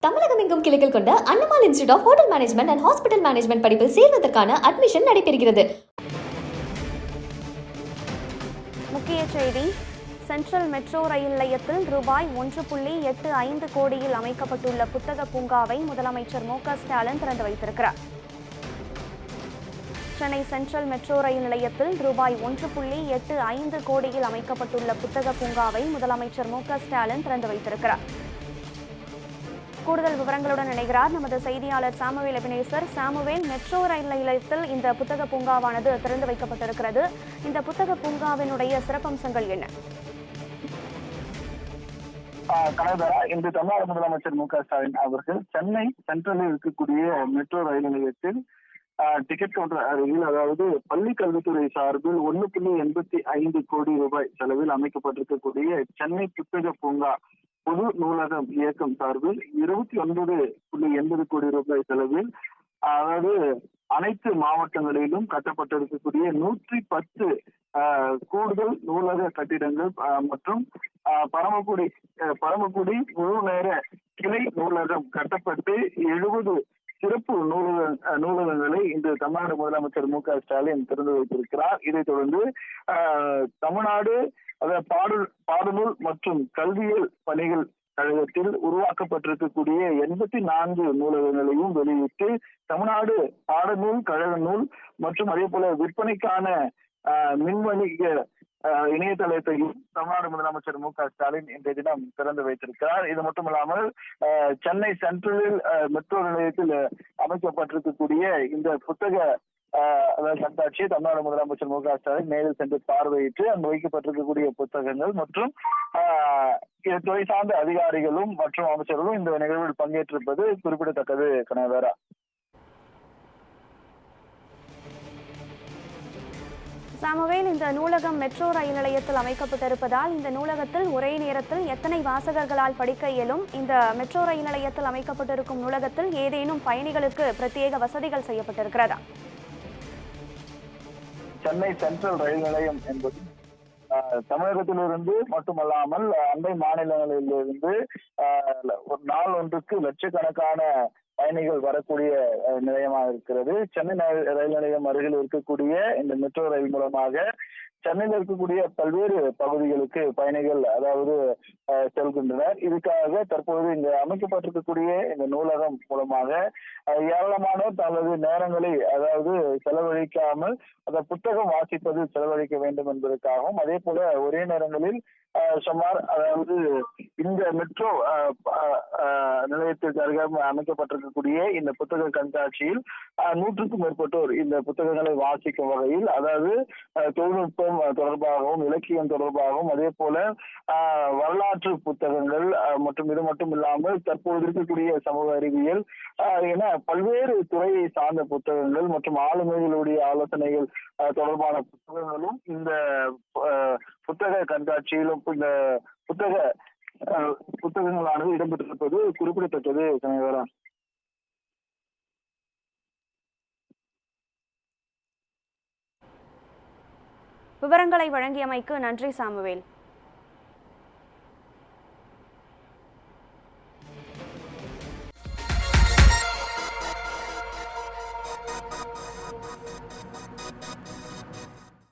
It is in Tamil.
தமிழகம் எங்கும் கிளைகள் கொண்ட Annamal institute of hotel management and hospital management படிப்பில் சேர்வதற்கான அட்மிஷன் நடைபெறுகிறது. முக்கிய செய்தி: சென்ட்ரல் மெட்ரோ ரயில் நிலையத்தில் ரூபாய் 1.85 கோடியில் அமைக்கப்பட்டுள்ள புத்தக பூங்காவை முதலமைச்சர் மு.க.ஸ்டாலின் திறந்து வைத்திருக்கிறார். சென்னை சென்ட்ரல் மெட்ரோ ரயில் நிலையத்தில் ரூபாய் 1.85 கோடியில் அமைக்கப்பட்டுள்ள புத்தக பூங்காவை முதலமைச்சர் மு.க.ஸ்டாலின் திறந்து வைத்திருக்கிறார். கூடுதல் விவரங்களுடன் இணைகிறார் நமது செய்தியாளர் Samuel Ebenezer. Samuel, metro rail நிலையத்தில் இந்த புத்தக பூங்காவானது திறந்து வைக்கப்பட்டிருக்கிறது. இந்த புத்தக பூங்காவினுடைய சிறப்பம்சங்கள் என்ன? கனகரா, இன்று தமிழ்நாடு முதலமைச்சர் மு.க.ஸ்டாலின் அவர்கள் சென்னை சென்ட்ரலில் இருக்கக்கூடிய மெட்ரோ ரயில் நிலையத்தில் டிக்கெட் கவுண்டர் அருகில், அதாவது பள்ளி கல்வித்துறை சார்பில் 1.85 கோடி ரூபாய் செலவில் அமைக்கப்பட்டிருக்கக்கூடிய சென்னை புத்தக பூங்கா பொது நூலகம் இயக்கம் சார்பில் 29.80 கோடி ரூபாய் செலவில், அதாவது அனைத்து மாவட்டங்களிலும் கட்டப்பட்டிருக்கக்கூடிய 110 கூடுதல் நூலக கட்டிடங்கள் மற்றும் பரமக்குடி முழு நேர கிளை நூலகம் கட்டப்பட்டு 70 சிறப்பு நூலகங்களை இன்று தமிழ்நாடு முதலமைச்சர் மு.க.ஸ்டாலின் திறந்து வைத்திருக்கிறார். இதைத் தொடர்ந்து தமிழ்நாடு பாடநூல் மற்றும் கல்வியியல் பணிகள் கழகத்தில் உருவாக்கப்பட்டிருக்கக்கூடிய 84 நூலகங்களையும் வெளியிட்டு தமிழ்நாடு பாடநூல் கழக நூல் மற்றும் அதே போல விற்பனைக்கான மின்வணிக இணையதளத்தையும் தமிழ்நாடு முதலமைச்சர் மு.க.ஸ்டாலின் இன்றைய தினம் திறந்து வைத்திருக்கிறார். இது மட்டுமல்லாமல் சென்னை சென்ட்ரலில் மெட்ரோ நிலையத்தில் அமைக்கப்பட்டிருக்கக்கூடிய இந்த புத்தக கண்காட்சியை தமிழ்நாடு முதலமைச்சர் மு.க.ஸ்டாலின் நேரில் சென்று பார்வையிட்டு அங்கு வைக்கப்பட்டிருக்கக்கூடிய புத்தகங்கள் மற்றும் துறை சார்ந்த அதிகாரிகளும் மற்றும் அமைச்சர்களும் இந்த நிகழ்வில் பங்கேற்றிருப்பது குறிப்பிடத்தக்கது. கனகரா, சாமுவேல், இந்த நூலகம் மெட்ரோ ரயில் நிலையத்தில் அமைக்கப்பட்டிருப்பதால் இந்த நூலகத்தில் ஒரே நேரத்தில் எத்தனை வாசகர்களால் படிக்க இயலும்? இந்த மெட்ரோ ரயில் நிலையத்தில் அமைக்கப்பட்டிருக்கும் நூலகத்தில் ஏதேனும் பயணிகளுக்கு பிரத்யேக வசதிகள் செய்யப்பட்டிருக்கிறதா? சென்னை சென்ட்ரல் ரயில் நிலையம் என்பது தமிழகத்திலிருந்து மட்டுமல்லாமல் அண்டை மாநிலங்களிலிருந்து ஒரு நாள் ஒன்றுக்கு லட்சக்கணக்கான பயணிகள் வரக்கூடிய நிலையமாக இருக்கிறது. சென்னை ரயில் நிலையம் அருகில் இருக்கக்கூடிய இந்த மெட்ரோ ரயில் மூலமாக சென்னையில் இருக்கக்கூடிய பல்வேறு பகுதிகளுக்கு பயணிகள் செல்கின்றனர். இதுக்காக தற்போது இங்கு அமைக்கப்பட்டிருக்கக்கூடிய இந்த நூலகம் மூலமாக ஏராளமானோர் தங்களது நேரங்களை செலவழிக்காமல் அந்த புத்தகம் வாசிப்பது செலவழிக்க வேண்டும் என்பதற்காகவும், அதே போல ஒரே நேரங்களில் சுமார் இந்த மெட்ரோ நிலையத்திற்கு அருகாமல் அமைக்கப்பட்டிருக்கக்கூடிய இந்த புத்தக கண்காட்சியில் 100க்கும் மேற்பட்டோர் இந்த புத்தகங்களை வாசிக்கும் வகையில், தொழில்நுட்பம் தொடர்பாகவும் இலக்கியம் தொடர்பாகவும் அதே போல வரலாற்று புத்தகங்கள் மற்றும் இது மட்டும் இல்லாமல் தற்போது இருக்கக்கூடிய சமூக அறிவியல் என பல்வேறு துறையை சார்ந்த புத்தகங்கள் மற்றும் ஆளுமைகளுடைய ஆலோசனைகள் தொடர்பான புத்தகங்களும் இந்த புத்தக கண்காட்சியிலும் இந்த புத்தகங்களானது இடம்பெற்றிருப்பது குறிப்பிடத்தக்கது. கனகரா, விவரங்களை வழங்கியமைக்கு நன்றி சாமுவேல்.